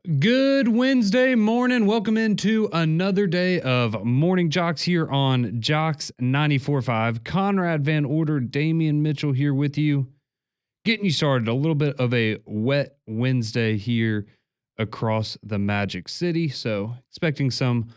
Good Wednesday morning. Welcome into another day of Morning Jocks here on JOX 94.5. Conrad Van Order, Damian Mitchell here with you, getting you started. A little bit of a wet Wednesday here across the Magic City. So expecting some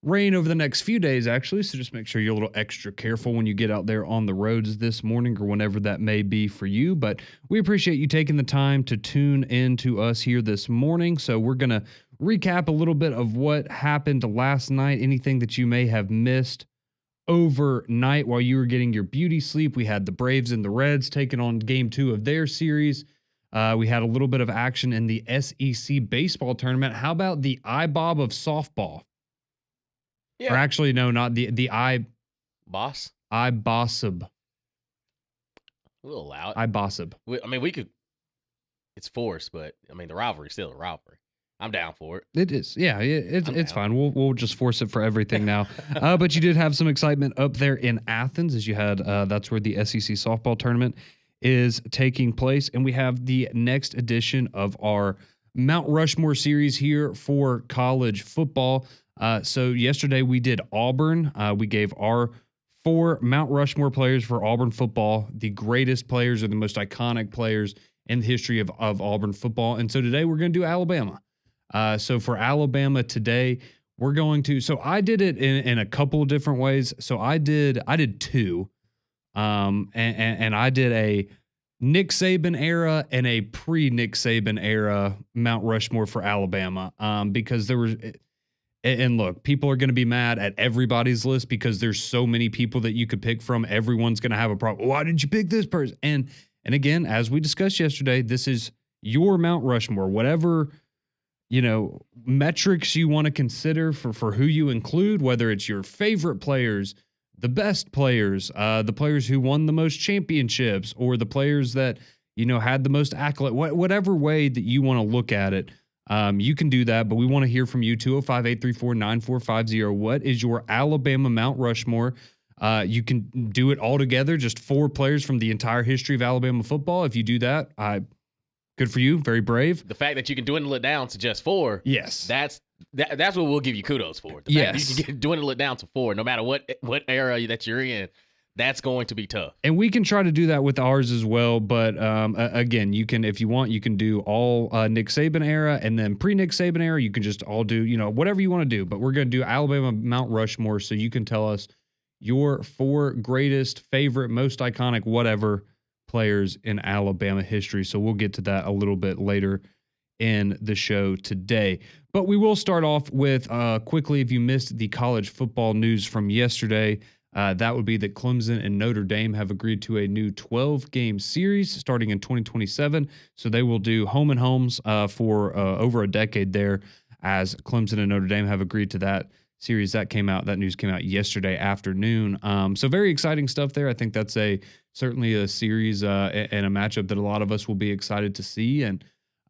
rain over the next few days, actually. So just make sure you're a little extra careful when you get out there on the roads this morning or whenever that may be for you. But we appreciate you taking the time to tune in to us here this morning. So we're going to recap a little bit of what happened last night, anything that you may have missed overnight while you were getting your beauty sleep. We had the Braves and the Reds taking on game 2 of their series. We had a little bit of action in the SEC baseball tournament. How about the IBOB of softball? Yeah. Or actually, no, not the Boss. IBOSB. A little loud. IBOSB. We could. It's forced, but the rivalry's still a rivalry. I'm down for it. It is, yeah. It's fine. We'll just force it for everything now. But you did have some excitement up there in Athens, as you had. That's where the SEC softball tournament is taking place, and we have the next edition of our Mount Rushmore series here for college football. So yesterday we did Auburn. We gave our 4 Mount Rushmore players for Auburn football, the greatest players or the most iconic players in the history of Auburn football. And so today we're going to do Alabama. So for Alabama today, we're going to. So I did it in a couple of different ways. So I did 2, and I did a Nick Saban era and a pre-Nick Saban era Mount Rushmore for Alabama, because there was. And look, people are going to be mad at everybody's list because there's so many people that you could pick from. Everyone's going to have a problem. Why did you pick this person? And again, as we discussed yesterday, this is your Mount Rushmore. Whatever, metrics you want to consider for who you include, whether it's your favorite players, the best players, the players who won the most championships, or the players that, had the most accolade, whatever way that you want to look at it. You can do that, but we want to hear from you, 205-834-9450. What is your Alabama Mount Rushmore? You can do it all together, just 4 players from the entire history of Alabama football. If you do that, good for you. Very brave. The fact that you can dwindle it down to just 4, yes, that's what we'll give you kudos for. The fact that you can dwindle it down to 4, no matter what era that you're in. That's going to be tough. And we can try to do that with ours as well. But again, you can, if you want, you can do all Nick Saban era, and then pre-Nick Saban era, you can just all do, whatever you want to do. But we're going to do Alabama Mount Rushmore. So you can tell us your 4 greatest, favorite, most iconic, whatever players in Alabama history. So we'll get to that a little bit later in the show today. But we will start off with quickly, if you missed the college football news from yesterday, that would be that Clemson and Notre Dame have agreed to a new 12-game series starting in 2027. So they will do home and homes for over a decade there, as Clemson and Notre Dame have agreed to that series. That news came out yesterday afternoon. So very exciting stuff there. I think that's certainly a series and a matchup that a lot of us will be excited to see. And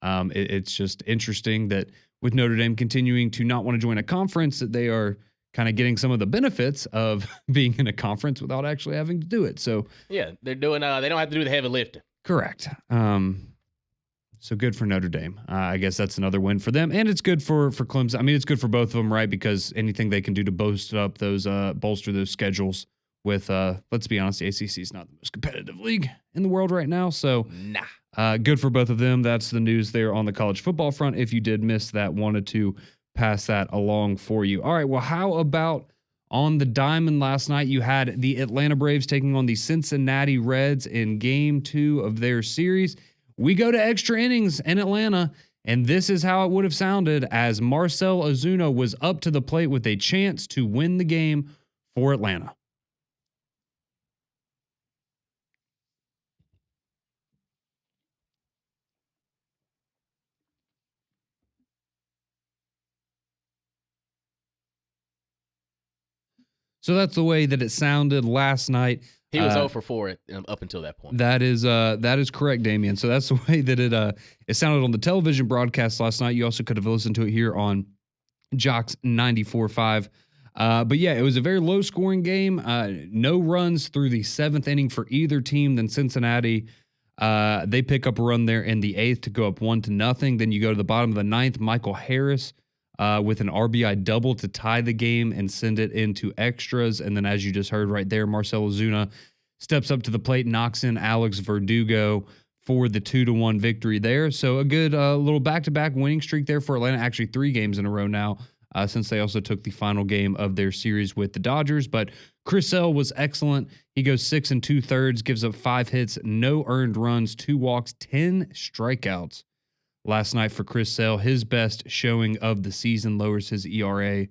it's just interesting that with Notre Dame continuing to not want to join a conference, that they are kind of getting some of the benefits of being in a conference without actually having to do it. So yeah, they're doing. They don't have to do the heavy lifting. Correct. So good for Notre Dame. I guess that's another win for them, and it's good for Clemson. I mean, it's good for both of them, right? Because anything they can do to bolster those schedules. With let's be honest, the ACC is not the most competitive league in the world right now. So good for both of them. That's the news there on the college football front. If you did miss that, wanted to pass that along for you. All right, well, how about on the diamond last night? You had the Atlanta Braves taking on the Cincinnati Reds in game 2 of their series. We go to extra innings in Atlanta, and this is how it would have sounded as Marcell Ozuna was up to the plate with a chance to win the game for Atlanta. So that's the way that it sounded last night. He was 0 for 4 up until that point. That is correct, Damian. So that's the way that it sounded on the television broadcast last night. You also could have listened to it here on JOX 94.5. But yeah, it was a very low-scoring game. No runs through the 7th inning for either team. Then Cincinnati They pick up a run there in the 8th to go up 1-0. Then you go to the bottom of the 9th. Michael Harris with an RBI double to tie the game and send it into extras. And then, as you just heard right there, Marcell Ozuna steps up to the plate, knocks in Alex Verdugo for the 2-1 victory there. So a good little back-to-back winning streak there for Atlanta. Actually, 3 games in a row now, since they also took the final game of their series with the Dodgers. But Chris Sale was excellent. He goes 6 2/3, gives up 5 hits, no earned runs, 2 walks, 10 strikeouts last night for Chris Sale. His best showing of the season, lowers his ERA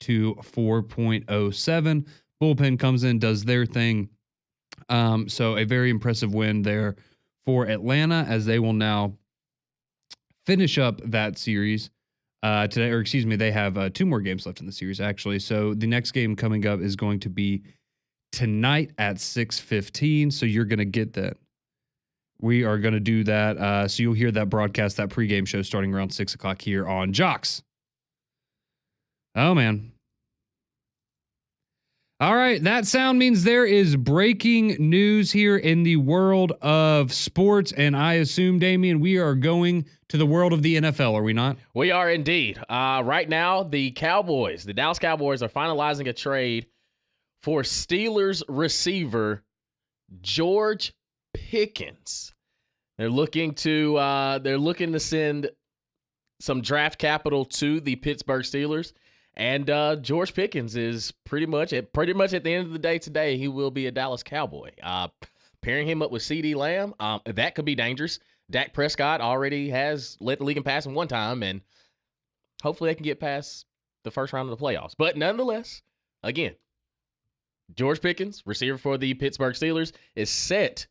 to 4.07. Bullpen comes in, does their thing. So a very impressive win there for Atlanta, as they will now finish up that series today. Or excuse me, they have 2 more games left in the series, actually. So the next game coming up is going to be tonight at 6:15. So you're going to get that. We are going to do that. So you'll hear that broadcast, that pregame show, starting around 6 o'clock here on JOX. Oh, man. All right, that sound means there is breaking news here in the world of sports, and I assume, Damian, we are going to the world of the NFL, are we not? We are indeed. Right now, the Dallas Cowboys are finalizing a trade for Steelers receiver George Pickens. They're looking to send some draft capital to the Pittsburgh Steelers. And George Pickens is pretty much at the end of the day today, he will be a Dallas Cowboy. Pairing him up with CeeDee Lamb, that could be dangerous. Dak Prescott already has led the league in passing one time, and hopefully they can get past the first round of the playoffs. But nonetheless, again, George Pickens, receiver for the Pittsburgh Steelers, is set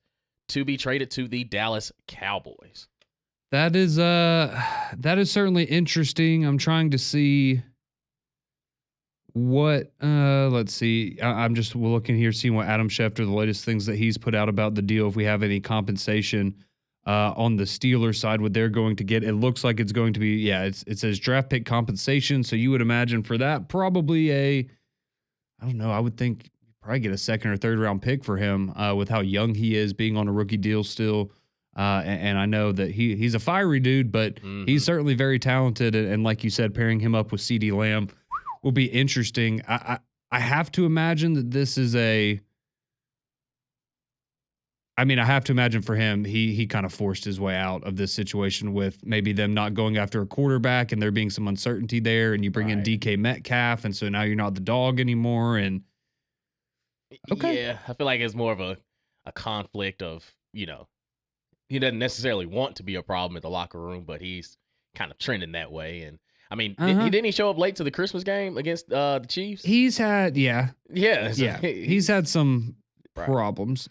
to be traded to the Dallas Cowboys. That is certainly interesting. I'm trying to see what let's see. I'm just looking here, seeing what Adam Schefter, the latest things that he's put out about the deal, if we have any compensation on the Steelers side, what they're going to get. It looks like it's going to be, it says draft pick compensation. So you would imagine for that, probably I don't know, I would think you probably get a 2nd or 3rd round pick for him with how young he is, being on a rookie deal still. And I know that he's a fiery dude, but he's certainly very talented. And like you said, pairing him up with CeeDee Lamb will be interesting. I have to imagine that this is I have to imagine for him, he kind of forced his way out of this situation with maybe them not going after a quarterback and there being some uncertainty there, and you bring in DK Metcalf, and so now you're not the dog anymore. And okay, yeah, I feel like it's more of a conflict of, he doesn't necessarily want to be a problem in the locker room, but he's kind of trending that way. And didn't he show up late to the Christmas game against the Chiefs? He's had, he's had some problems.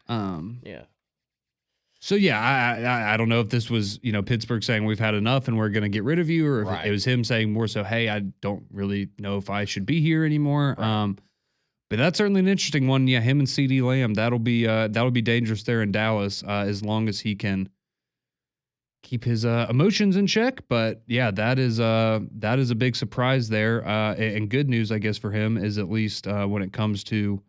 So I don't know if this was, Pittsburgh saying we've had enough and we're going to get rid of you, or if it was him saying more so, hey, I don't really know if I should be here anymore. Right. But that's certainly an interesting one. Yeah, him and CeeDee Lamb, that'll be dangerous there in Dallas, as long as he can keep his emotions in check. But yeah, that is a big surprise there. And good news, I guess, for him is at least when it comes to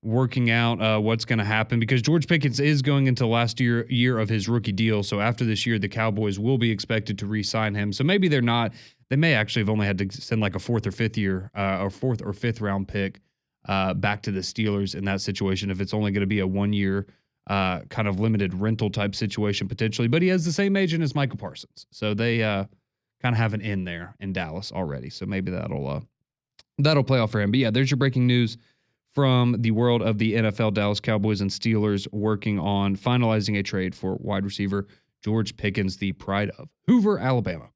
working out what's going to happen, because George Pickens is going into last year of his rookie deal. So after this year, the Cowboys will be expected to re-sign him. So maybe they're not. They may actually have only had to send like a 4th or 5th round pick back to the Steelers in that situation, if it's only going to be a 1-year kind of limited rental type situation potentially. But he has the same agent as Michael Parsons, so they kind of have an in there in Dallas already. So maybe that'll play off for him. But yeah, there's your breaking news from the world of the NFL. Dallas Cowboys and Steelers working on finalizing a trade for wide receiver George Pickens, the pride of Hoover, Alabama.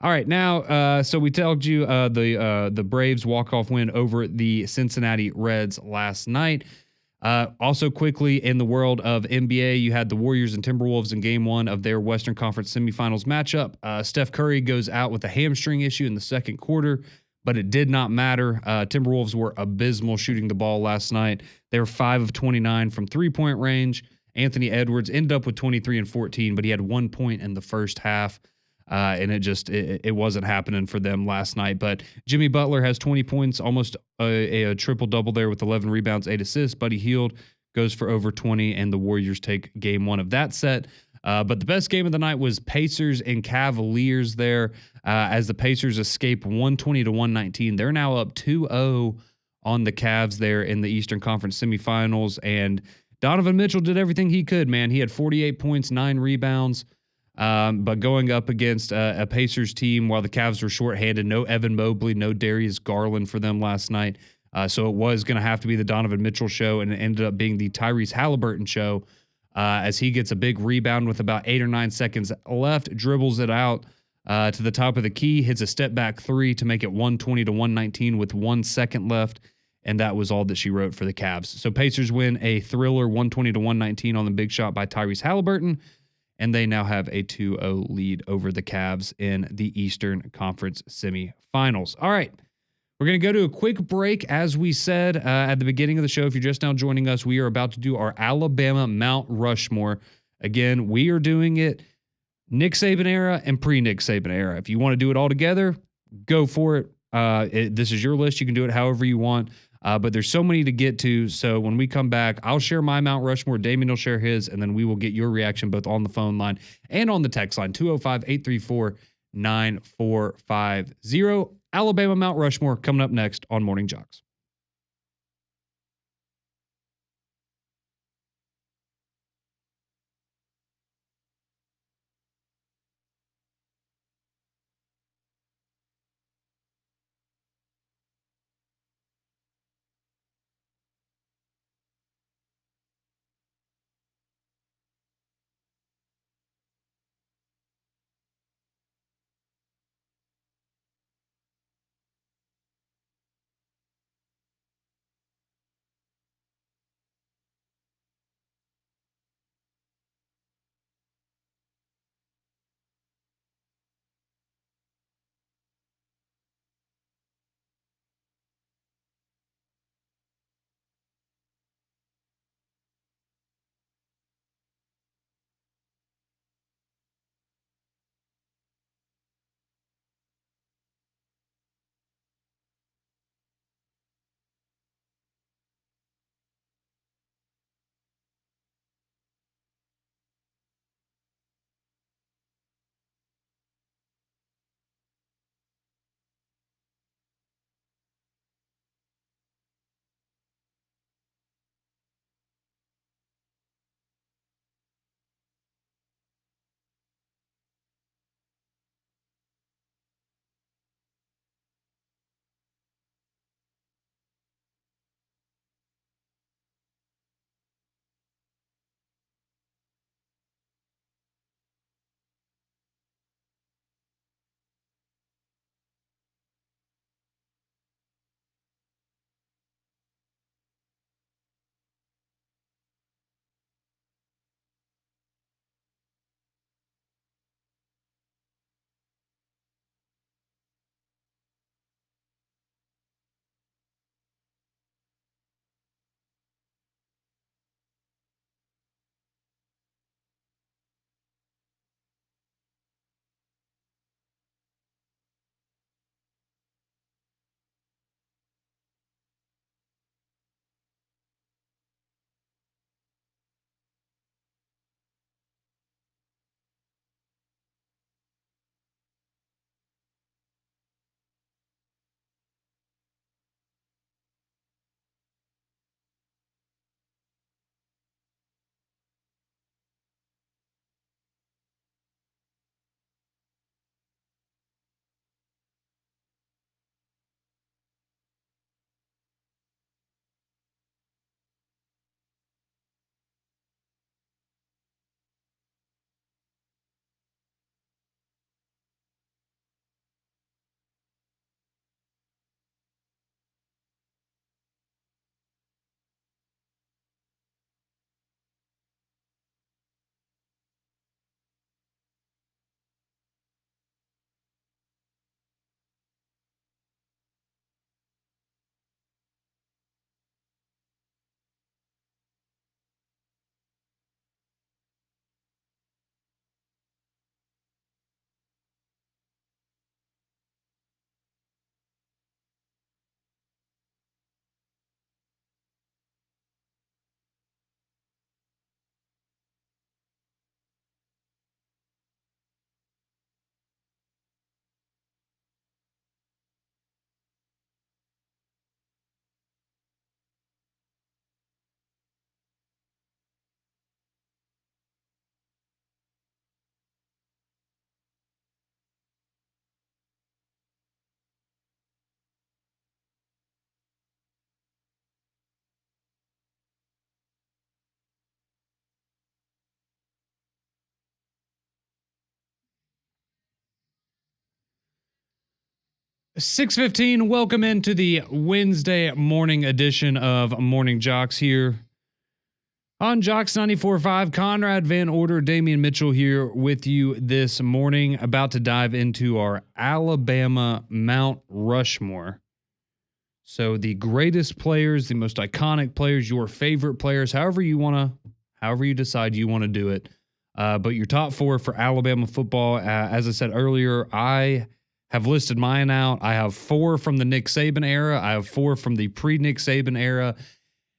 All right, now, so we told you the Braves walk-off win over the Cincinnati Reds last night. Also, quickly, in the world of NBA, you had the Warriors and Timberwolves in Game 1 of their Western Conference semifinals matchup. Steph Curry goes out with a hamstring issue in the second quarter, but it did not matter. Timberwolves were abysmal shooting the ball last night. They were 5 of 29 from three-point range. Anthony Edwards ended up with 23 and 14, but he had 1 point in the first half. And it wasn't happening for them last night. But Jimmy Butler has 20 points, almost a triple-double there with 11 rebounds, 8 assists. Buddy Hield goes for over 20, and the Warriors take game 1 of that set. But the best game of the night was Pacers and Cavaliers there, as the Pacers escape 120 to 119. They're now up 2-0 on the Cavs there in the Eastern Conference semifinals. And Donovan Mitchell did everything he could, man. He had 48 points, 9 rebounds. But going up against a Pacers team while the Cavs were shorthanded, no Evan Mobley, no Darius Garland for them last night. So it was going to have to be the Donovan Mitchell show, and it ended up being the Tyrese Halliburton show, as he gets a big rebound with about 8 or 9 seconds left, dribbles it out to the top of the key, hits a step back 3 to make it 120 to 119 with 1 second left. And that was all that she wrote for the Cavs. So Pacers win a thriller 120 to 119 on the big shot by Tyrese Halliburton, and they now have a 2-0 lead over the Cavs in the Eastern Conference semifinals. All right. We're going to go to a quick break. As we said at the beginning of the show, if you're just now joining us, we are about to do our Alabama Mount Rushmore. Again, we are doing it Nick Saban era and pre-Nick Saban era. If you want to do it all together, go for it. This is your list. You can do it however you want. But there's so many to get to. So when we come back, I'll share my Mount Rushmore. Damien will share his, and then we will get your reaction both on the phone line and on the text line, 205-834-9450. Alabama Mount Rushmore coming up next on Morning JOX. 6:15. Welcome into the Wednesday morning edition of Morning JOX here on JOX 94.5. Conrad Van Order, Damian Mitchell here with you this morning, about to dive into our Alabama Mount Rushmore. So the greatest players, the most iconic players, your favorite players, however you decide you want to do it. But your top four for Alabama football. As I said earlier, I have listed mine out. I have four from the Nick Saban era. I have four from the pre-Nick Saban era.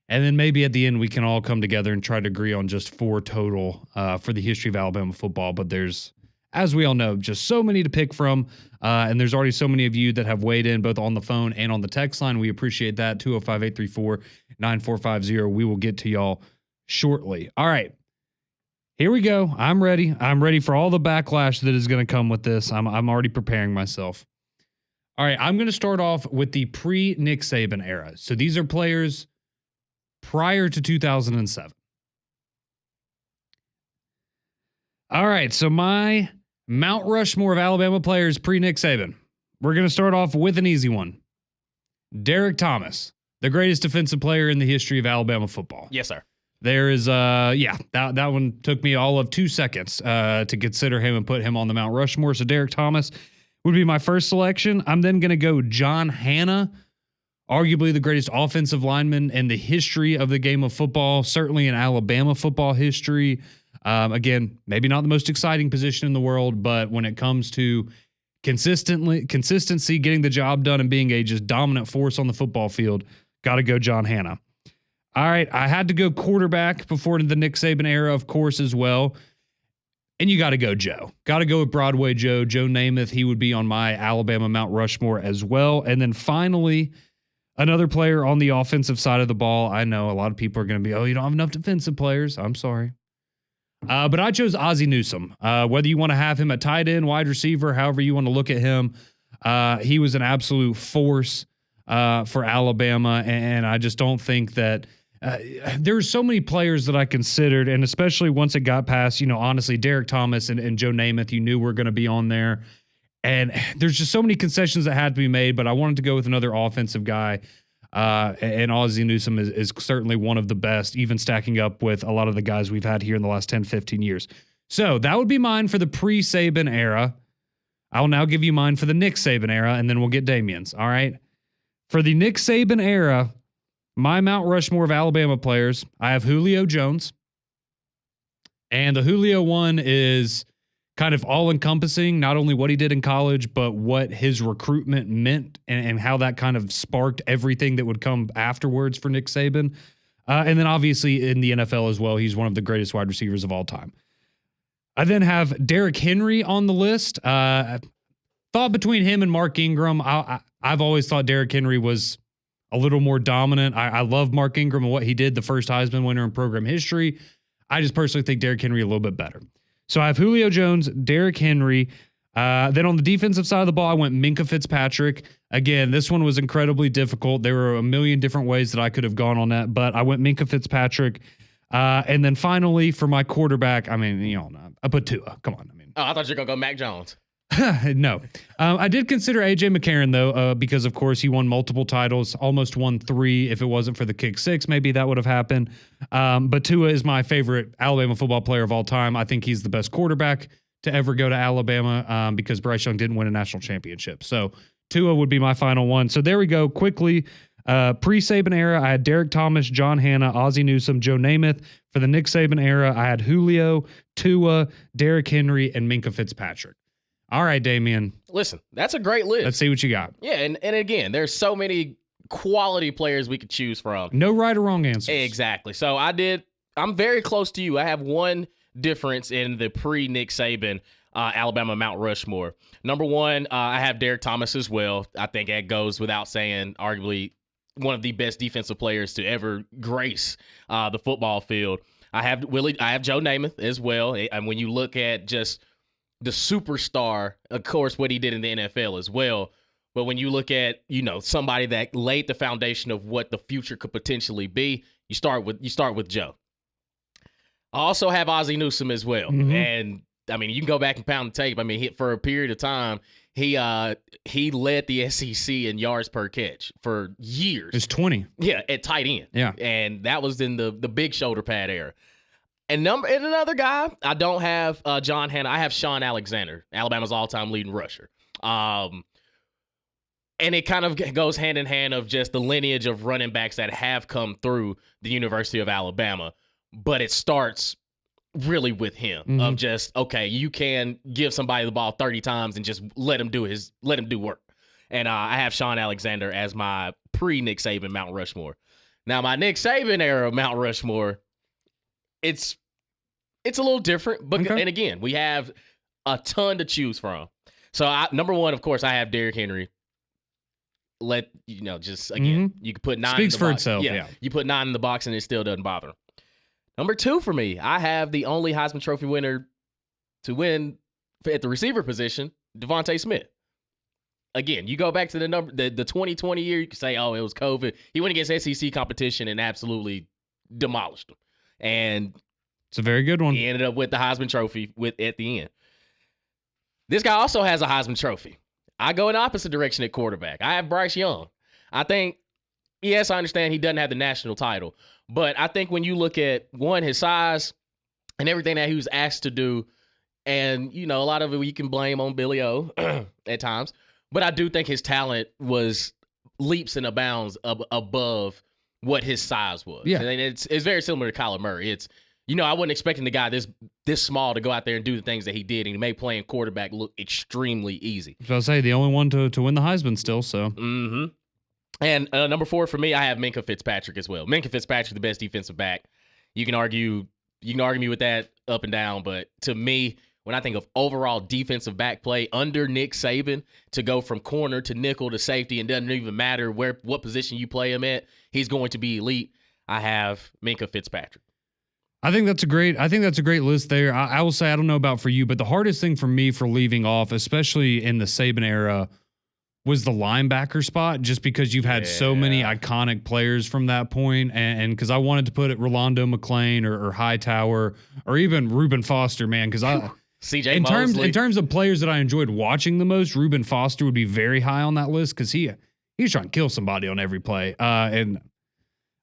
And then maybe at the end we can all come together and try to agree on just four total for the history of Alabama football. But there's, as we all know, just so many to pick from. And there's already so many of you that have weighed in both on the phone and on the text line. We appreciate that. 205-834-9450. We will get to y'all shortly. All right. Here we go. I'm ready. I'm ready for all the backlash that is going to come with this. I'm already preparing myself. All right. I'm going to start off with the pre-Nick Saban era. So these are players prior to 2007. All right. So my Mount Rushmore of Alabama players pre-Nick Saban. We're going to start off with an easy one. Derek Thomas, the greatest defensive player in the history of Alabama football. Yes, sir. There is, that one took me all of 2 seconds to consider him and put him on the Mount Rushmore. So Derek Thomas would be my first selection. I'm then going to go John Hanna, arguably the greatest offensive lineman in the history of the game of football, certainly in Alabama football history. Again, maybe not the most exciting position in the world, but when it comes to consistency, getting the job done, and being a just dominant force on the football field, got to go John Hanna. All right, I had to go quarterback before the Nick Saban era, of course, as well. And you got to go Joe. Got to go with Broadway Joe. Joe Namath, he would be on my Alabama Mount Rushmore as well. And then finally, another player on the offensive side of the ball. I know a lot of people are going to be, oh, you don't have enough defensive players. I'm sorry. But I chose Ozzie Newsome. Whether you want to have him at tight end, wide receiver, however you want to look at him, he was an absolute force for Alabama. And I just don't think that there's so many players that I considered, and especially once it got past, honestly, Derek Thomas and Joe Namath, you knew were going to be on there. And there's just so many concessions that had to be made, but I wanted to go with another offensive guy. And Ozzie Newsome is certainly one of the best, even stacking up with a lot of the guys we've had here in the last 10, 15 years. So that would be mine for the pre-Saban era. I'll now give you mine for the Nick Saban era, and then we'll get Damian's. All right. For the Nick Saban era, my Mount Rushmore of Alabama players, I have Julio Jones. And the Julio one is kind of all-encompassing, not only what he did in college, but what his recruitment meant and how that kind of sparked everything that would come afterwards for Nick Saban. And then obviously in the NFL as well, he's one of the greatest wide receivers of all time. I then have Derrick Henry on the list. Thought between him and Mark Ingram. I've always thought Derrick Henry was a little more dominant. I love Mark Ingram and what he did, the first Heisman winner in program history. I just personally think Derrick Henry a little bit better. So I have Julio Jones, Derrick Henry. Then on the defensive side of the ball, I went Minkah Fitzpatrick. Again, this one was incredibly difficult. There were a million different ways that I could have gone on that, but I went Minkah Fitzpatrick. And then finally for my quarterback, I put Tua. Come on. I thought you were going to go Mac Jones. No. I did consider AJ McCarron, though, because, of course, he won multiple titles, almost won 3. If it wasn't for the kick 6, maybe that would have happened. But Tua is my favorite Alabama football player of all time. I think he's the best quarterback to ever go to Alabama because Bryce Young didn't win a national championship. So Tua would be my final one. So there we go. Quickly, pre-Saban era, I had Derek Thomas, John Hanna, Ozzie Newsome, Joe Namath. For the Nick Saban era, I had Julio, Tua, Derrick Henry, and Minkah Fitzpatrick. All right, Damian. Listen, that's a great list. Let's see what you got. Yeah, and again, there's so many quality players we could choose from. No right or wrong answers. Exactly. So I'm very close to you. I have one difference in the pre-Nick Saban Alabama Mount Rushmore. Number one, I have Derek Thomas as well. I think that goes without saying, arguably one of the best defensive players to ever grace the football field. I have Joe Namath as well. And when you look at just the superstar, of course, what he did in the NFL as well. But when you look at, somebody that laid the foundation of what the future could potentially be, you start with Joe. I also have Ozzie Newsome as well. Mm-hmm. And you can go back and pound the tape. For a period of time, He led the SEC in yards per catch for years. It's 20. Yeah, at tight end. Yeah. And that was in the big shoulder pad era. And another guy, I don't have John Hanna. I have Sean Alexander, Alabama's all-time leading rusher. And it kind of goes hand in hand of just the lineage of running backs that have come through the University of Alabama. But it starts really with him of just, okay, you can give somebody the ball 30 times and just let him do work. And I have Sean Alexander as my pre-Nick Saban Mount Rushmore. Now, my Nick Saban era Mount Rushmore, it's a little different. But And again, we have a ton to choose from. So, number one, of course, I have Derrick Henry. You can put 9 Speaks in the for box. itself, Yeah, you put 9 in the box and it still doesn't bother him. Number 2 for me, I have the only Heisman Trophy winner to win at the receiver position, Devontae Smith. Again, you go back to the 2020 year, you can say, oh, it was COVID. He went against SEC competition and absolutely demolished them. And it's a very good one. He ended up with the Heisman Trophy at the end. This guy also has a Heisman Trophy. I go in the opposite direction at quarterback. I have Bryce Young. I think, yes, I understand he doesn't have the national title, but I think when you look at, one, his size and everything that he was asked to do, and, a lot of it you can blame on Billy O at times, but I do think his talent was leaps and bounds above what his size was. Yeah. And it's very similar to Kyler Murray. It's, I wasn't expecting the guy this small to go out there and do the things that he did, and he made playing quarterback look extremely easy. So I'll say the only one to win the Heisman still, so. Mm-hmm. And number 4 for me, I have Minkah Fitzpatrick as well. Minkah Fitzpatrick, the best defensive back. You can argue me with that up and down, but to me, when I think of overall defensive back play under Nick Saban, to go from corner to nickel to safety, and doesn't even matter what position you play him at, he's going to be elite. I have Minkah Fitzpatrick. I think that's a great list there. I will say, I don't know about for you, but the hardest thing for me for leaving off, especially in the Saban era, was the linebacker spot, just because you've had so many iconic players from that point, and because I wanted to put it Rolando McClain or Hightower or even Reuben Foster, man, because CJ in terms of players that I enjoyed watching the most, Reuben Foster would be very high on that list because he's trying to kill somebody on every play, and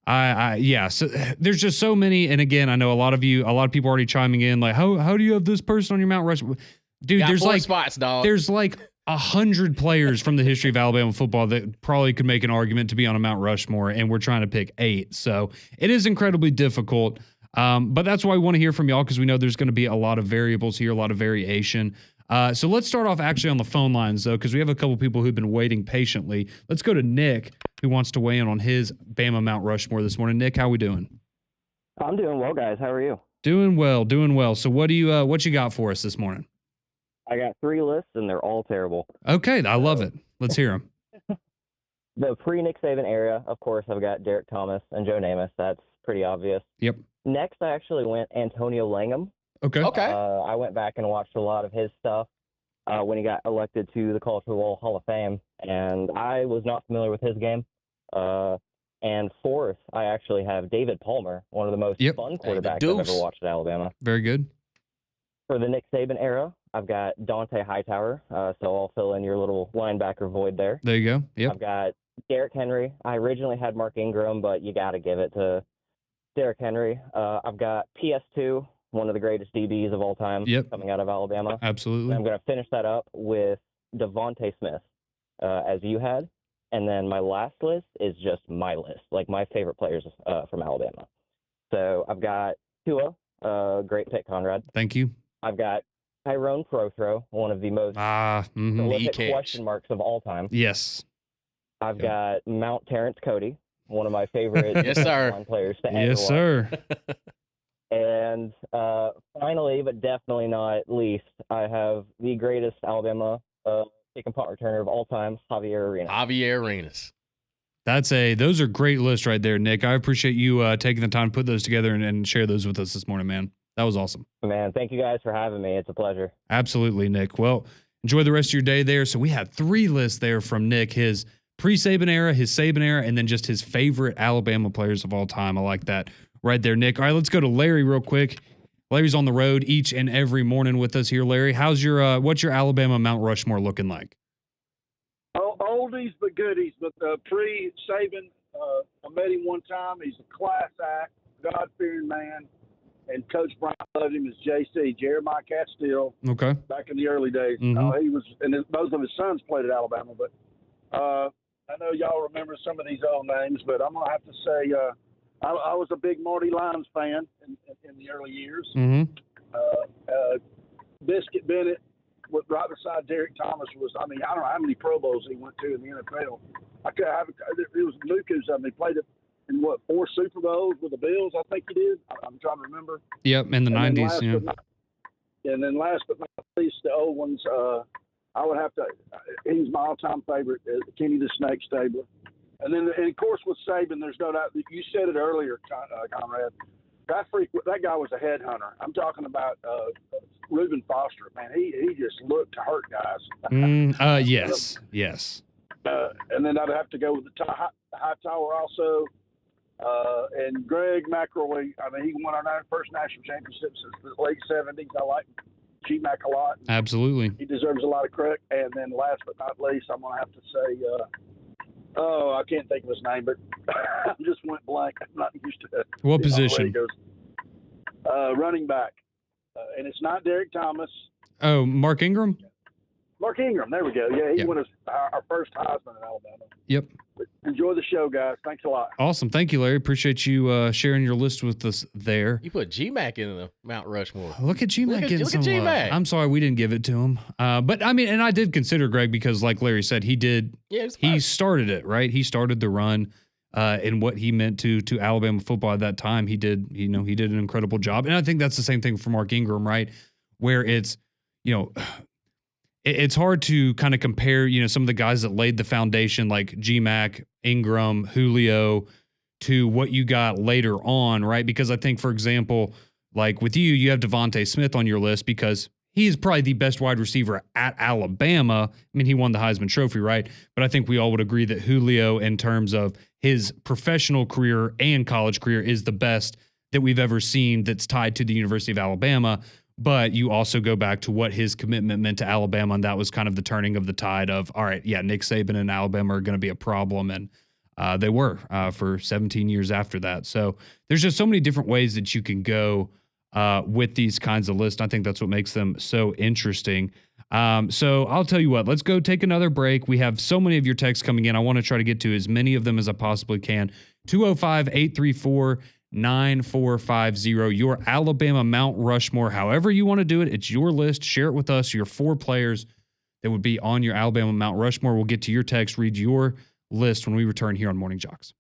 so there's just so many. And again, I know a lot of people already chiming in like, how do you have this person on your Mount Rushmore? Dude, there's like spots, dog. There's like 100 players from the history of Alabama football that probably could make an argument to be on a Mount Rushmore, and we're trying to pick 8. So it is incredibly difficult. But that's why we want to hear from y'all, because we know there's going to be a lot of variables here, a lot of variation. So let's start off actually on the phone lines, though, because we have a couple people who've been waiting patiently. Let's go to Nick, who wants to weigh in on his Bama Mount Rushmore this morning. Nick, how we doing? I'm doing well, guys. How are you? Doing well. So what you got for us this morning? I got 3 lists, and they're all terrible. Okay, I love it. Let's hear them. The pre-Nick Saban era, of course, I've got Derek Thomas and Joe Namath. That's pretty obvious. Yep. Next, I actually went Antonio Langham. Okay. I went back and watched a lot of his stuff when he got elected to the College Football Hall of Fame, and I was not familiar with his game. And 4th, I actually have David Palmer, one of the most fun quarterbacks I've ever watched at Alabama. Very good. For the Nick Saban era, I've got Dante Hightower, so I'll fill in your little linebacker void there. There you go. Yep. I've got Derrick Henry. I originally had Mark Ingram, but you got to give it to Derrick Henry. I've got PS2, one of the greatest DBs of all time, coming out of Alabama. Absolutely. And I'm going to finish that up with Devontae Smith, as you had. And then my last list is just my list, like my favorite players from Alabama. So I've got Tua, great pick, Conrad. Thank you. I've got Tyrone Prothro, one of the most prolific question marks of all time. Yes. I've got Mount Terrence Cody, one of my favorite players to ever watch. Yes, sir. And finally, but definitely not least, I have the greatest Alabama kick and punt returner of all time, Javier Arenas. Those are great lists right there, Nick. I appreciate you taking the time to put those together and share those with us this morning, man. That was awesome. Man, thank you guys for having me. It's a pleasure. Absolutely, Nick. Well, enjoy the rest of your day there. So we had 3 lists there from Nick, his pre-Saban era, his Saban era, and then just his favorite Alabama players of all time. I like that right there, Nick. All right, let's go to Larry real quick. Larry's on the road each and every morning with us here. Larry, what's your Alabama Mount Rushmore looking like? oldies but goodies. But pre-Saban, I met him one time. He's a class act, God-fearing man. And Coach Brown loved him as JC, Jeremiah Castile, Okay. back in the early days. Mhm. He was, and both of his sons played at Alabama. But I know y'all remember some of these old names, but I'm gonna have to say I was a big Marty Lyons fan in the early years. Mhm. Biscuit Bennett, right beside Derek Thomas, was. I mean, I don't know how many Pro Bowls he went to in the NFL. I could have. It was Luka's. I mean, he played it in 4 Super Bowls with the Bills. I think he did. I'm trying to remember. Yep, in the And then 90s, yeah. last but not least, the old ones. I would have to. He's my all-time favorite, Kenny the Snake Stabler. And then, of course, with Saban, there's no doubt. You said it earlier, Conrad. That guy was a headhunter. I'm talking about Reuben Foster. Man, he just looked to hurt guys. Yes. And then I'd have to go with the Hightower also. And Greg McElroy. I mean, he won our first national championship since the late 70s. I like G-Mac a lot. Absolutely. He deserves a lot of credit. And then last but not least, I'm going to have to say, I can't think of his name, but I just went blank. I'm not used to it. What position? Running back. And it's not Derek Thomas. Oh, Mark Ingram? Mark Ingram. There we go. Yeah, he won our first Heisman in Alabama. Yep. But enjoy the show, guys. Thanks a lot. Awesome. Thank you, Larry. Appreciate you sharing your list with us there. You put G-Mac in the Mount Rushmore. Look at G-Mac getting some love. G-Mac. I'm sorry we didn't give it to him. But I mean, and I did consider Greg because like Larry said, he started it, right? He started the run and what he meant to Alabama football at that time. He did an incredible job. And I think that's the same thing for Mark Ingram, right? Where it's, it's hard to kind of compare, some of the guys that laid the foundation like G-Mac, Ingram, Julio to what you got later on, right? Because I think, for example, like with you have Devontae Smith on your list because he is probably the best wide receiver at Alabama. I mean, he won the Heisman Trophy, right? But I think we all would agree that Julio, in terms of his professional career and college career, is the best that we've ever seen that's tied to the University of Alabama. But you also go back to what his commitment meant to Alabama, and that was kind of the turning of the tide of, all right, yeah, Nick Saban and Alabama are going to be a problem, and they were for 17 years after that. So there's just so many different ways that you can go with these kinds of lists. I think that's what makes them so interesting. So I'll tell you what, let's go take another break. We have so many of your texts coming in. I want to try to get to as many of them as I possibly can. 205-834-9450, your Alabama Mount Rushmore, however you want to do it. It's your list. Share it with us. Your 4 players that would be on your Alabama Mount Rushmore. We'll get to your text, read your list when we return here on Morning Jocks.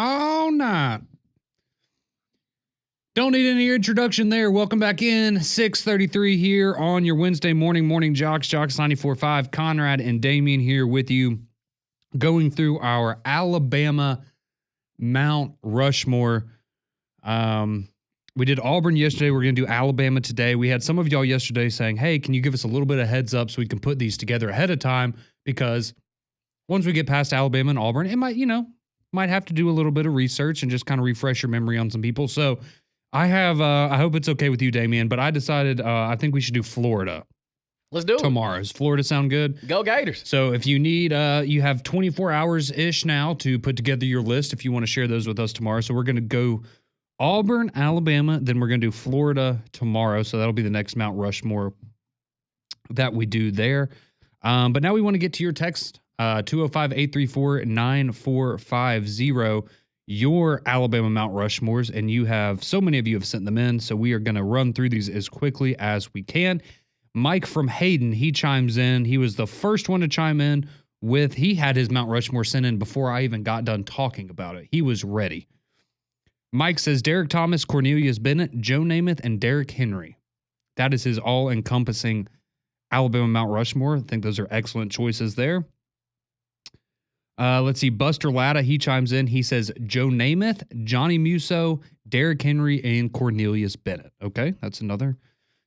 all night. Don't need any introduction there. Welcome back in. 6:33 here on your Wednesday morning JOX. JOX 94.5. Conrad and Damien here with you, going through our Alabama Mount Rushmore. We did Auburn yesterday. We're going to do Alabama today. We had some of y'all yesterday saying, hey, can you give us a little bit of heads up so we can put these together ahead of time? Because once we get past Alabama and Auburn, it might have to do a little bit of research and just kind of refresh your memory on some people. So I have, I hope it's okay with you, Damien, but I decided I think we should do Florida. Let's do it. Tomorrow. Does Florida sound good? Go Gators. So if you need, you have 24 hours-ish now to put together your list if you want to share those with us tomorrow. So we're going to go Auburn, Alabama, then we're going to do Florida tomorrow. So that'll be the next Mount Rushmore that we do there. But now we want to get to your text, 205-834-9450, your Alabama Mount Rushmores. And you have, so many of you have sent them in. So we are going to run through these as quickly as we can. Mike from Hayden, he chimes in. He was the first one to chime in with, he had his Mount Rushmore sent in before I even got done talking about it. He was ready. Mike says Derek Thomas, Cornelius Bennett, Joe Namath, and Derrick Henry. That is his all-encompassing Alabama Mount Rushmore. I think those are excellent choices there. Let's see. Buster Latta, he chimes in. He says Joe Namath, Johnny Musso, Derrick Henry, and Cornelius Bennett. Okay, that's another.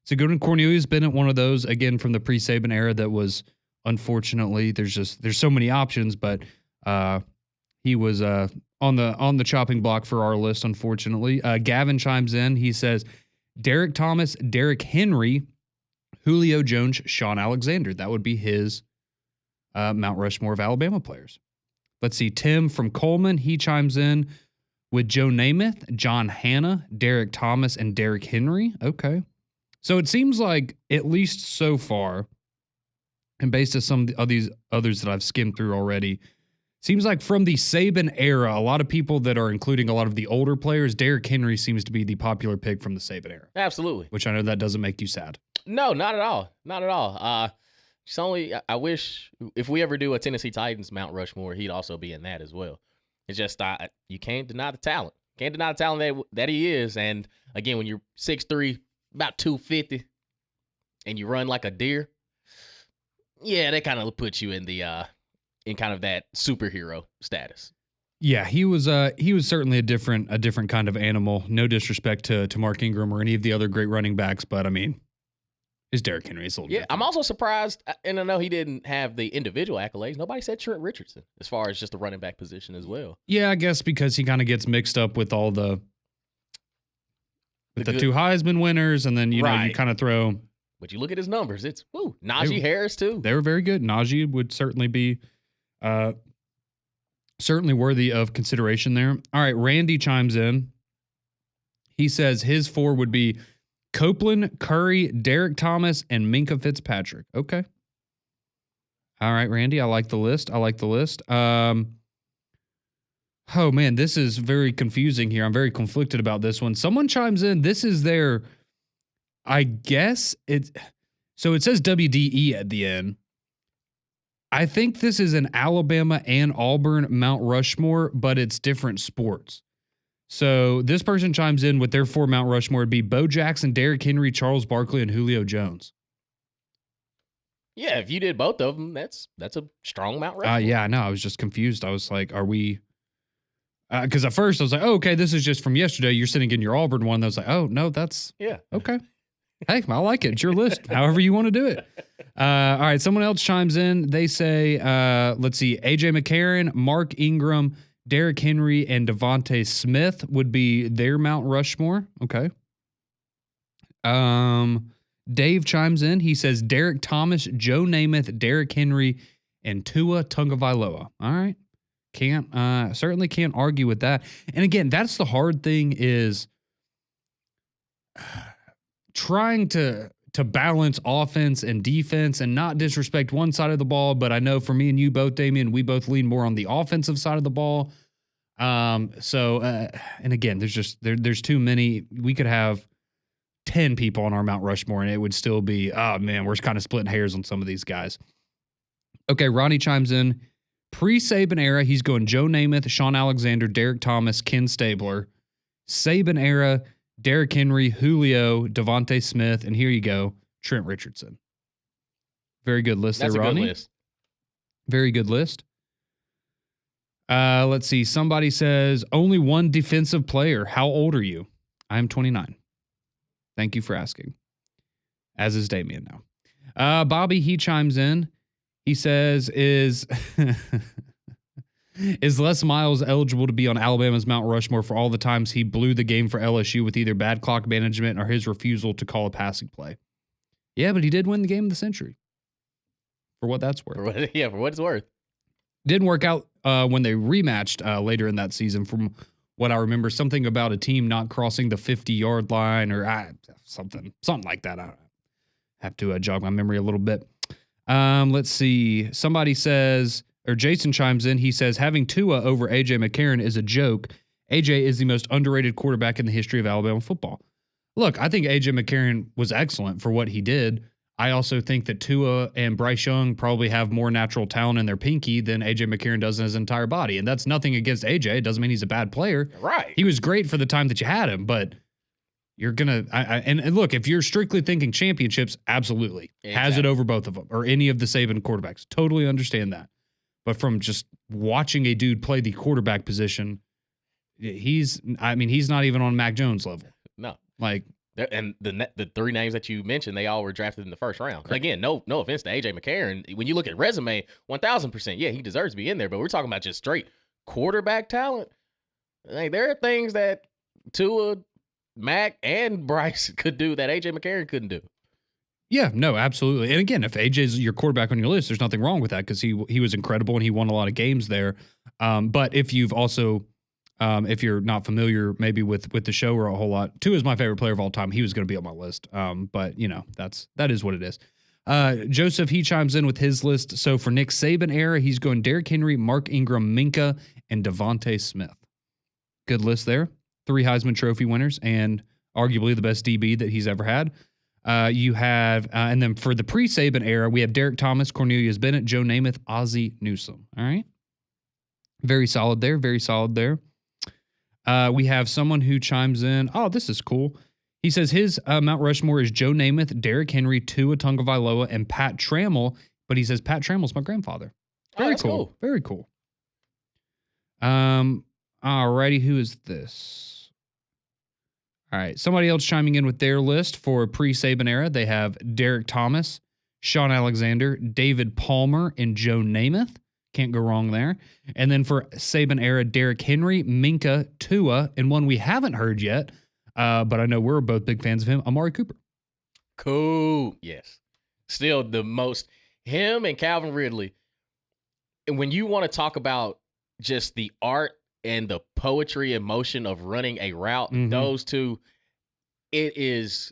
So good one. Cornelius Bennett, one of those, again, from the pre-Saban era that was, unfortunately, there's so many options, but he was on the chopping block for our list, unfortunately. Gavin chimes in. He says Derek Thomas, Derrick Henry, Julio Jones, Sean Alexander. That would be his Mount Rushmore of Alabama players. Let's see. Tim from Coleman, he chimes in with Joe Namath, John Hanna, Derek Thomas, and Derrick Henry. Okay. So it seems like, at least so far, and based on some of these others that I've skimmed through already, seems like from the Saban era, a lot of people that are including a lot of the older players, Derrick Henry seems to be the popular pick from the Saban era. Absolutely. Which I know that doesn't make you sad. No, not at all. Not at all. It's only, I wish if we ever do a Tennessee Titans Mount Rushmore, he'd also be in that as well. It's just, you can't deny the talent. Can't deny the talent that he is. And again, when you're 6'3", about 250, and you run like a deer, yeah, that kind of puts you in the in kind of that superhero status. Yeah, he was certainly a different kind of animal. No disrespect to Mark Ingram or any of the other great running backs, but I mean, it's Derrick Henry. It's a little different. I'm also surprised, and I know he didn't have the individual accolades. Nobody said Trent Richardson as far as just the running back position as well. Yeah, I guess because he kind of gets mixed up with all the two Heisman winners, and then you kind of throw. But you look at his numbers; it's Najee Harris too. They were very good. Najee would certainly be, certainly worthy of consideration there. All right, Randy chimes in. He says his four would be Copeland, Curry, Derek Thomas, and Minkah Fitzpatrick. Okay. All right, Randy, I like the list. Oh, man, this is very confusing here. I'm very conflicted about this one. Someone chimes in. This is their, I guess, so it says WDE at the end. I think this is an Alabama and Auburn Mount Rushmore, but it's different sports. So this person chimes in with their four Mount Rushmore. It'd be Bo Jackson, Derrick Henry, Charles Barkley, and Julio Jones. Yeah, if you did both of them, that's a strong Mount Rushmore. Yeah, I know. I was just confused. I was like, are we... Because at first I was like, oh, okay, this is just from yesterday. You're sitting in your Auburn one. I was like, oh, no, that's... Yeah. Okay. Hey, I like it. It's your list. However you want to do it. All right, someone else chimes in. They say, let's see, A.J. McCarron, Mark Ingram, Derrick Henry, and Devontae Smith would be their Mount Rushmore. Okay. Dave chimes in. He says Derek Thomas, Joe Namath, Derrick Henry, and Tua Tagovailoa. All right. Certainly can't argue with that. And again, that's the hard thing is trying to balance offense and defense and not disrespect one side of the ball. But I know for me and you both, Damien, we both lean more on the offensive side of the ball. And again, there's too many. We could have 10 people on our Mount Rushmore and it would still be, oh man, we're kind of splitting hairs on some of these guys. Okay. Ronnie chimes in. Pre-Saban era, he's going Joe Namath, Sean Alexander, Derek Thomas, Ken Stabler. Saban era, Derrick Henry, Julio, Devontae Smith, and here you go, Trent Richardson. Very good list That's there, a Rodney. good list. Very good list. Let's see. Somebody says, only one defensive player. How old are you? I'm 29. Thank you for asking. As is Damian now. Bobby, he chimes in. He says, is Les Miles eligible to be on Alabama's Mount Rushmore for all the times he blew the game for LSU with either bad clock management or his refusal to call a passing play? Yeah, but he did win the game of the century. For what that's worth. For what it's worth. Didn't work out when they rematched later in that season. From what I remember, something about a team not crossing the 50-yard line or something like that. I have to jog my memory a little bit. Let's see. Somebody says, or Jason chimes in. He says, having Tua over A.J. McCarron is a joke. A.J. is the most underrated quarterback in the history of Alabama football. Look, I think A.J. McCarron was excellent for what he did. I also think that Tua and Bryce Young probably have more natural talent in their pinky than A.J. McCarron does in his entire body. And that's nothing against A.J. It doesn't mean he's a bad player. Right. He was great for the time that you had him, but you're going to and look, if you're strictly thinking championships, absolutely. Exactly. Has it over both of them or any of the Saban quarterbacks. Totally understand that. But from just watching a dude play the quarterback position, he's not even on Mac Jones level. No. Like, and the three names that you mentioned, they all were drafted in the first round. Correct. Again, no offense to A.J. McCarron. When you look at resume, 1,000%, yeah, he deserves to be in there. But we're talking about just straight quarterback talent. Like, there are things that Tua, Mac, and Bryce could do that A.J. McCarron couldn't do. Yeah, no, absolutely. And again, if AJ's your quarterback on your list, there's nothing wrong with that because he was incredible and he won a lot of games there. But if you've also if you're not familiar maybe with the show or a whole lot, Tua is my favorite player of all time. He was going to be on my list. But that is what it is. Joseph, he chimes in with his list. So for Nick Saban era, he's going Derrick Henry, Mark Ingram, Minka, and Devontae Smith. Good list there. 3 Heisman Trophy winners and arguably the best DB that he's ever had. You have, and then for the pre-Saban era, we have Derek Thomas, Cornelius Bennett, Joe Namath, Ozzie Newsome. All right. Very solid there. Very solid there. We have someone who chimes in. Oh, this is cool. He says his Mount Rushmore is Joe Namath, Derrick Henry, Tua Tagovailoa, and Pat Trammell. But he says Pat Trammell's my grandfather. Very cool. Very cool. Alrighty, who is this? All right, somebody else chiming in with their list for pre-Saban era. They have Derek Thomas, Sean Alexander, David Palmer, and Joe Namath. Can't go wrong there. And then for Saban era, Derrick Henry, Minka, Tua, and one we haven't heard yet, but I know we're both big fans of him, Amari Cooper. Cool. Yes. Still the most, him and Calvin Ridley. And when you want to talk about just the art and the poetry and motion of running a route, those two, it's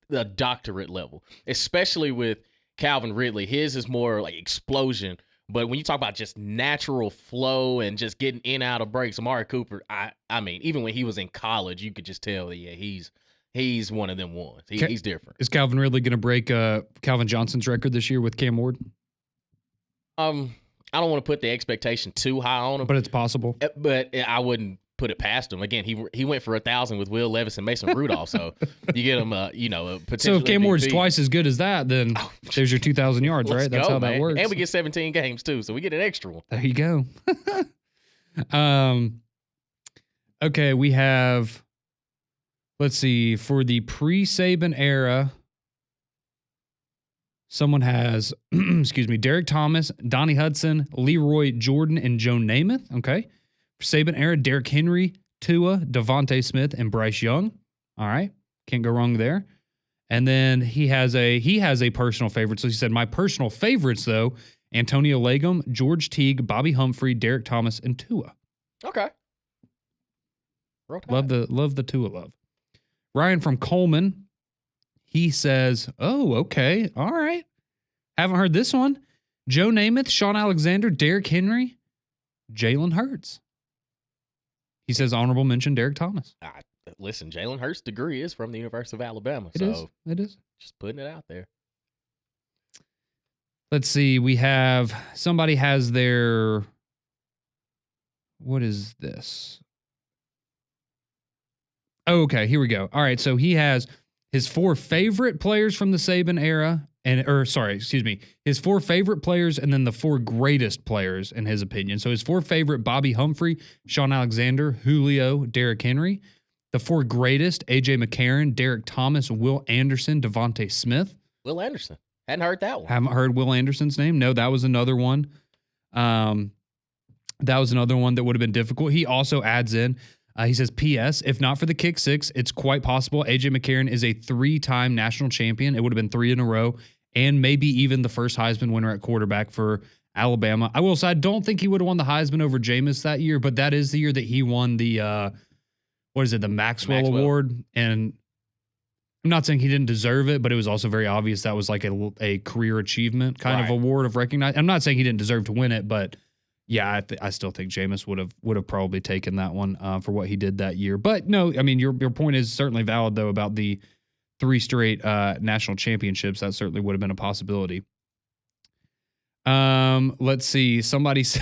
the doctorate level, especially with Calvin Ridley. His is more like explosion. But when you talk about just natural flow and just getting in out of breaks, Amari Cooper, I mean, even when he was in college, you could just tell that, yeah, he's one of them ones. He's different. Is Calvin Ridley going to break Calvin Johnson's record this year with Cam Ward? I don't want to put the expectation too high on him. But it's possible. But I wouldn't put it past him. Again, he went for 1,000 with Will Levis and Mason Rudolph. So you get him, a potential. So if Cam MVP. Ward's twice as good as that, then there's your 2,000 yards, right? That's how that works. And we get 17 games too, so we get an extra one. There you go. Okay, we have. Let's see, for the pre-Saban era. Someone has, Derek Thomas, Donnie Hudson, Leroy Jordan, and Joe Namath. Okay. For Saban era, Derrick Henry, Tua, Devontae Smith, and Bryce Young. All right. Can't go wrong there. And then he has a personal favorite. So he said, my personal favorites, though, Antonio Lagum, George Teague, Bobby Humphrey, Derek Thomas, and Tua. Okay. Love the Tua love. Ryan from Coleman. He says, oh, okay. All right. Haven't heard this one. Joe Namath, Sean Alexander, Derrick Henry, Jalen Hurts. He says, honorable mention, Derek Thomas. Listen, Jalen Hurts' degree is from the University of Alabama. It is. Just putting it out there. Let's see. We have somebody has their. What is this? Oh, okay, here we go. All right, so he has his 4 favorite players from the Saban era, his 4 favorite players, and then the 4 greatest players in his opinion. So his 4 favorite: Bobby Humphrey, Sean Alexander, Julio, Derrick Henry. The 4 greatest: AJ McCarron, Derek Thomas, Will Anderson, Devontae Smith. Will Anderson. Hadn't heard that one. Haven't heard Will Anderson's name. No, that was another one. That was another one that would have been difficult. He also adds in, he says, P.S. If not for the kick six, it's quite possible AJ McCarron is a 3-time national champion. It would have been 3 in a row, and maybe even the first Heisman winner at quarterback for Alabama. I will say, I don't think he would have won the Heisman over Jameis that year, but that is the year that he won the, the Maxwell Award. And I'm not saying he didn't deserve it, but it was also very obvious that was like a career achievement kind of award of recognition. I'm not saying he didn't deserve to win it, but yeah, I still think Jameis would have probably taken that one for what he did that year. But no, I mean your point is certainly valid though about the 3 straight national championships. That certainly would have been a possibility. Let's see. Somebody said,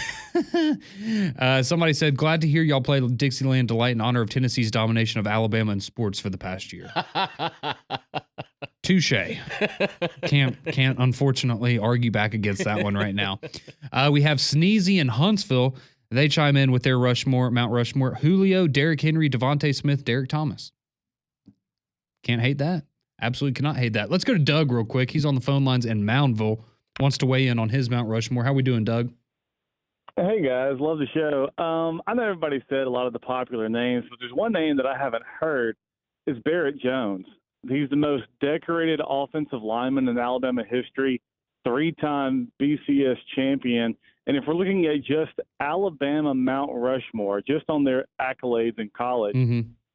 glad to hear y'all play Dixieland Delight in honor of Tennessee's domination of Alabama in sports for the past year. Touche. Can't unfortunately argue back against that one right now. We have Sneezy and Huntsville. They chime in with their Mount Rushmore: Julio, Derrick Henry, Devontae Smith, Derek Thomas. Can't hate that. Absolutely cannot hate that. Let's go to Doug real quick. He's on the phone lines in Moundville. Wants to weigh in on his Mount Rushmore. How we doing, Doug? Hey, guys. Love the show. I know everybody said a lot of the popular names, but there's one name that I haven't heard is Barrett Jones. He's the most decorated offensive lineman in Alabama history, 3-time BCS champion. And if we're looking at just Alabama Mount Rushmore, just on their accolades in college,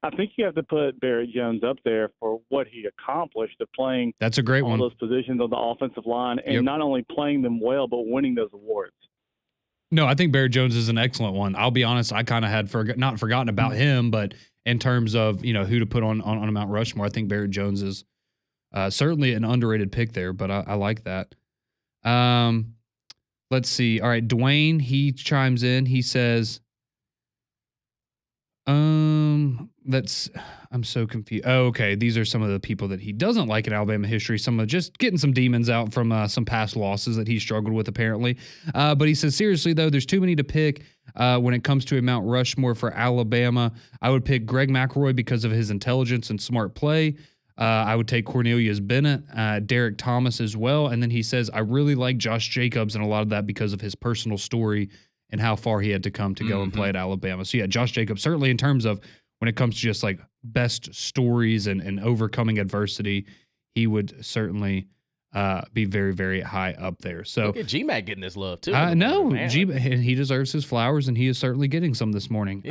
I think you have to put Barrett Jones up there for what he accomplished of playing That's a great all one. those positions on the offensive line and not only playing them well, but winning those awards. No, I think Barrett Jones is an excellent one. I'll be honest, I kind of had not forgotten about him, but in terms of, who to put on a Mount Rushmore, I think Barrett Jones is certainly an underrated pick there, but I like that. Let's see. All right, Dwayne, he chimes in. He says, I'm so confused. Oh, okay. These are some of the people that he doesn't like in Alabama history. Some of just getting some demons out from some past losses that he struggled with apparently. But he says, seriously though, there's too many to pick when it comes to a Mount Rushmore for Alabama. I would pick Greg McElroy because of his intelligence and smart play. I would take Cornelius Bennett, Derek Thomas as well. And then he says, I really like Josh Jacobs and a lot of that because of his personal story and how far he had to come to go and play at Alabama. So yeah, Josh Jacobs, certainly in terms of when it comes to just like best stories and overcoming adversity, he would certainly be very, very high up there. So look at GMAC getting this love too. I know he deserves his flowers, and he is certainly getting some this morning.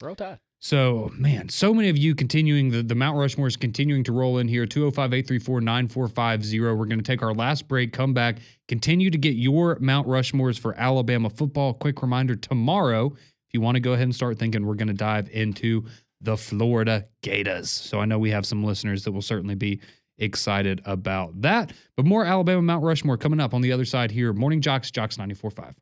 Roll Tide. So, man, so many of you continuing, the Mount Rushmore is continuing to roll in here, 205-834-9450. We're going to take our last break, come back, continue to get your Mount Rushmores for Alabama football. Quick reminder, tomorrow, if you want to go ahead and start thinking, we're going to dive into the Florida Gators. So I know we have some listeners that will certainly be excited about that. But more Alabama Mount Rushmore coming up on the other side here. Morning JOX, JOX 94.5.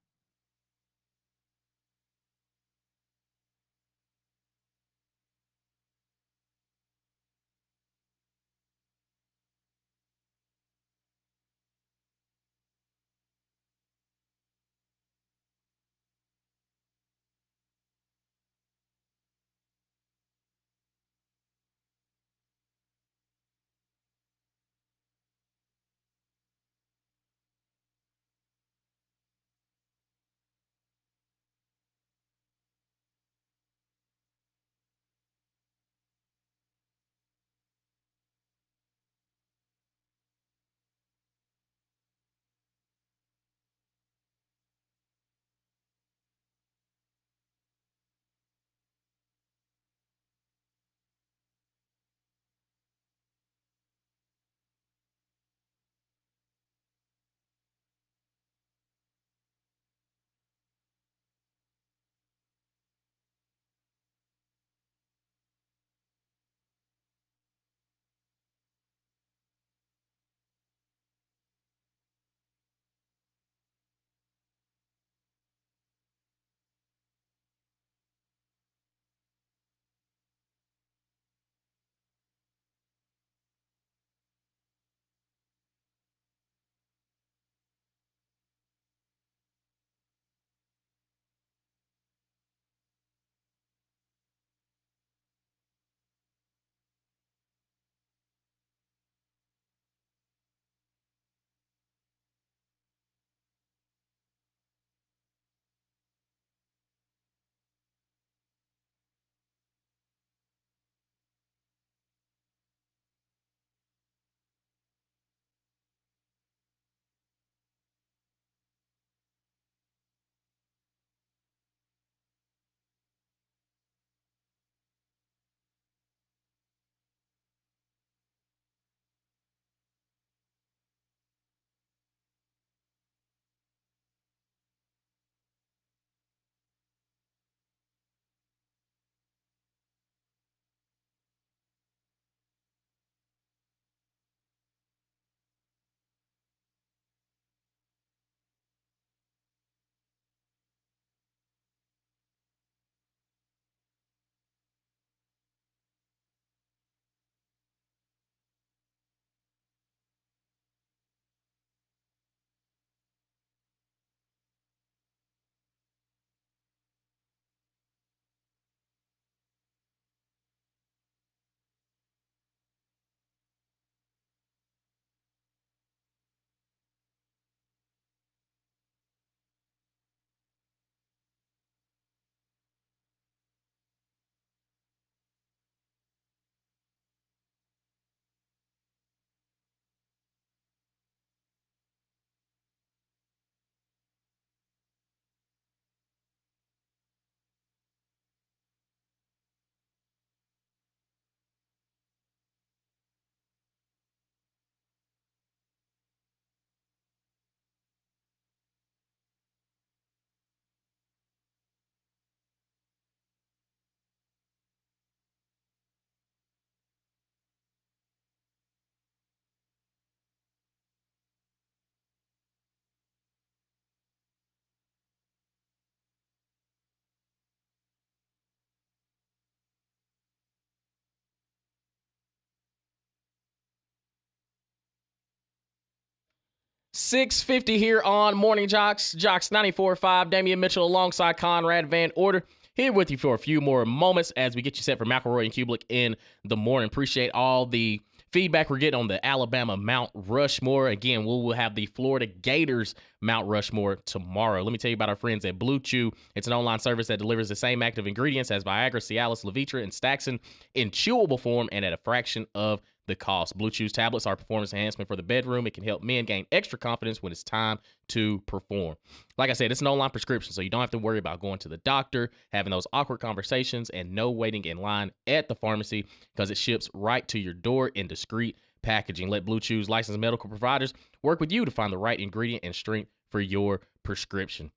6:50 here on Morning Jocks. Jocks 94.5. Damian Mitchell alongside Conrad Van Order. Here with you for a few more moments as we get you set for McElroy and Kublik in the morning. Appreciate all the feedback we're getting on the Alabama Mount Rushmore. Again, we will have the Florida Gators Mount Rushmore tomorrow. Let me tell you about our friends at Blue Chew. It's an online service that delivers the same active ingredients as Viagra, Cialis, Levitra, and Staxin in chewable form and at a fraction of the cost. Blue Chew's tablets are performance enhancement for the bedroom. It can help men gain extra confidence when it's time to perform. Like I said, it's an online prescription, so you don't have to worry about going to the doctor, having those awkward conversations, and no waiting in line at the pharmacy because it ships right to your door in discreet packaging. Let Blue Chew's licensed medical providers work with you to find the right ingredient and strength for your prescription.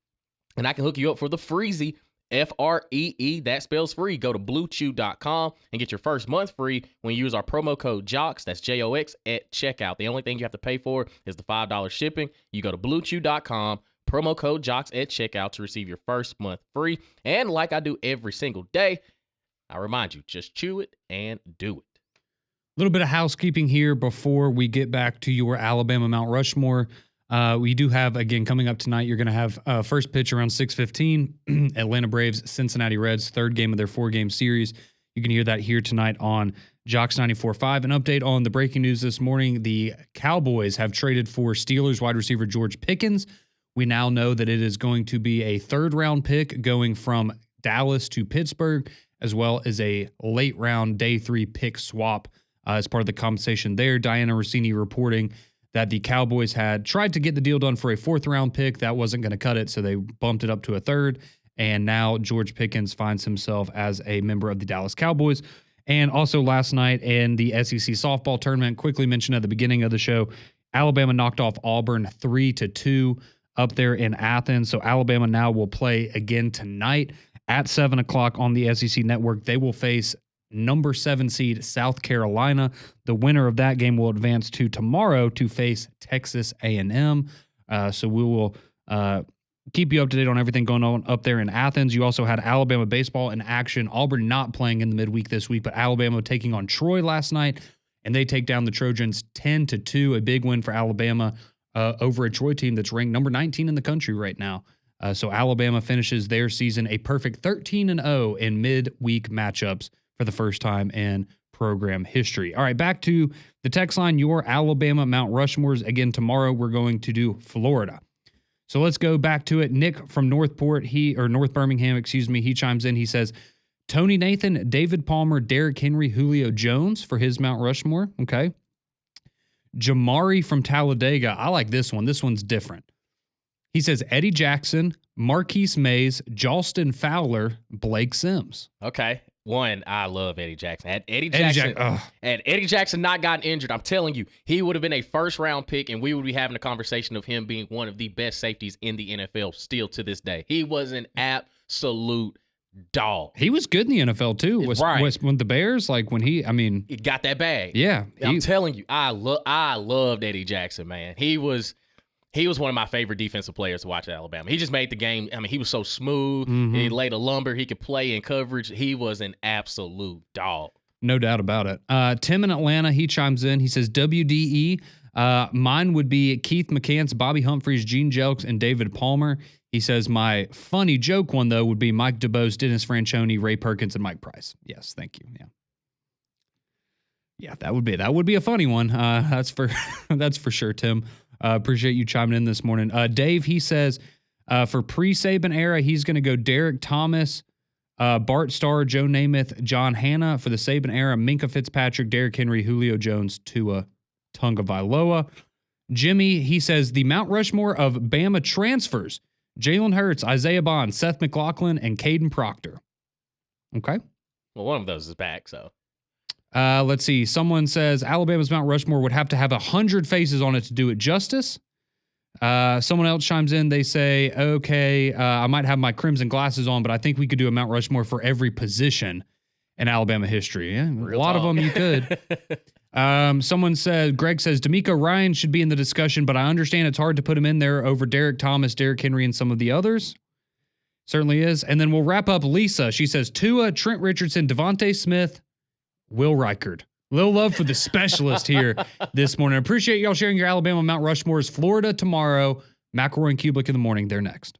And I can hook you up for the Freezy, Free, that spells free. Go to bluechew.com and get your first month free when you use our promo code JOX, that's JOX, at checkout. The only thing you have to pay for is the $5 shipping. You go to bluechew.com, promo code JOX at checkout to receive your first month free. And like I do every single day, I remind you, just chew it and do it. A little bit of housekeeping here before we get back to your Alabama Mount Rushmore. We do have, again, coming up tonight, you're going to have first pitch around 6:15, Atlanta Braves, Cincinnati Reds, third game of their 4-game series. You can hear that here tonight on JOX 94.5. An update on the breaking news this morning. The Cowboys have traded for Steelers wide receiver George Pickens. We now know that it is going to be a third-round pick going from Dallas to Pittsburgh, as well as a late-round day 3 pick swap as part of the compensation there. Diana Rossini reporting that the Cowboys had tried to get the deal done for a 4th-round pick. That wasn't going to cut it, so they bumped it up to a 3rd. And now George Pickens finds himself as a member of the Dallas Cowboys. And also last night in the SEC softball tournament, quickly mentioned at the beginning of the show, Alabama knocked off Auburn 3-2 up there in Athens. So Alabama now will play again tonight at 7 o'clock on the SEC network. They will face number 7 seed South Carolina. The winner of that game will advance to tomorrow to face Texas A&M. So we will keep you up to date on everything going on up there in Athens. You also had Alabama baseball in action. Auburn not playing in the midweek this week, but Alabama taking on Troy last night, and they take down the Trojans 10-2, a big win for Alabama over a Troy team that's ranked number 19 in the country right now. So Alabama finishes their season a perfect 13-0 in midweek matchups for the first time in program history. All right, back to the text line, your Alabama Mount Rushmores. Again, tomorrow we're going to do Florida. So let's go back to it. Nick from North Birmingham, he chimes in. He says, Tony Nathan, David Palmer, Derrick Henry, Julio Jones for his Mount Rushmore. Okay. Jamari from Talladega. I like this one. This one's different. He says Eddie Jackson, Marquise Mays, Jalston Fowler, Blake Sims. Okay. One, I love Eddie Jackson. Had Eddie Jackson not gotten injured, I'm telling you, he would have been a first-round pick, and we would be having a conversation of him being one of the best safeties in the NFL still to this day. He was an absolute dog. He was good in the NFL, too. Was when the Bears, he got that bag. Yeah. I'm telling you, I loved Eddie Jackson, man. He was one of my favorite defensive players to watch at Alabama. He just made the game. He was so smooth. Mm-hmm. He laid a lumber. He could play in coverage. He was an absolute dog. No doubt about it. Tim in Atlanta, he chimes in. He says, WDE, mine would be Keith McCants, Bobby Humphreys, Gene Jelks, and David Palmer. He says, my funny joke one, though, would be Mike DeBose, Dennis Franchione, Ray Perkins, and Mike Price. Yes, thank you. Yeah. Yeah, that would be a funny one. That's for sure, Tim. Appreciate you chiming in this morning. Dave, he says, for pre-Saban era, he's going to go Derek Thomas, Bart Starr, Joe Namath, John Hanna. For the Saban era, Minka Fitzpatrick, Derrick Henry, Julio Jones, Tua Tagovailoa. Jimmy, he says, the Mount Rushmore of Bama transfers, Jalen Hurts, Isaiah Bond, Seth McLaughlin, and Caden Proctor. Okay. Well, one of those is back, so. Let's see. Someone says Alabama's Mount Rushmore would have to have 100 faces on it to do it justice. Someone else chimes in. They say, okay, I might have my crimson glasses on, but I think we could do a Mount Rushmore for every position in Alabama history. Yeah, a lot of them you could. Someone said, Greg says, D'Amico Ryan should be in the discussion, but I understand it's hard to put him in there over Derek Thomas, Derrick Henry, and some of the others. Certainly is. And then we'll wrap up Lisa. She says, Tua, Trent Richardson, Devontae Smith, Will Reichard. Little love for the specialist here this morning. I appreciate y'all sharing your Alabama Mount Rushmores. Florida tomorrow. McElroy and Kublik in the morning. They're next.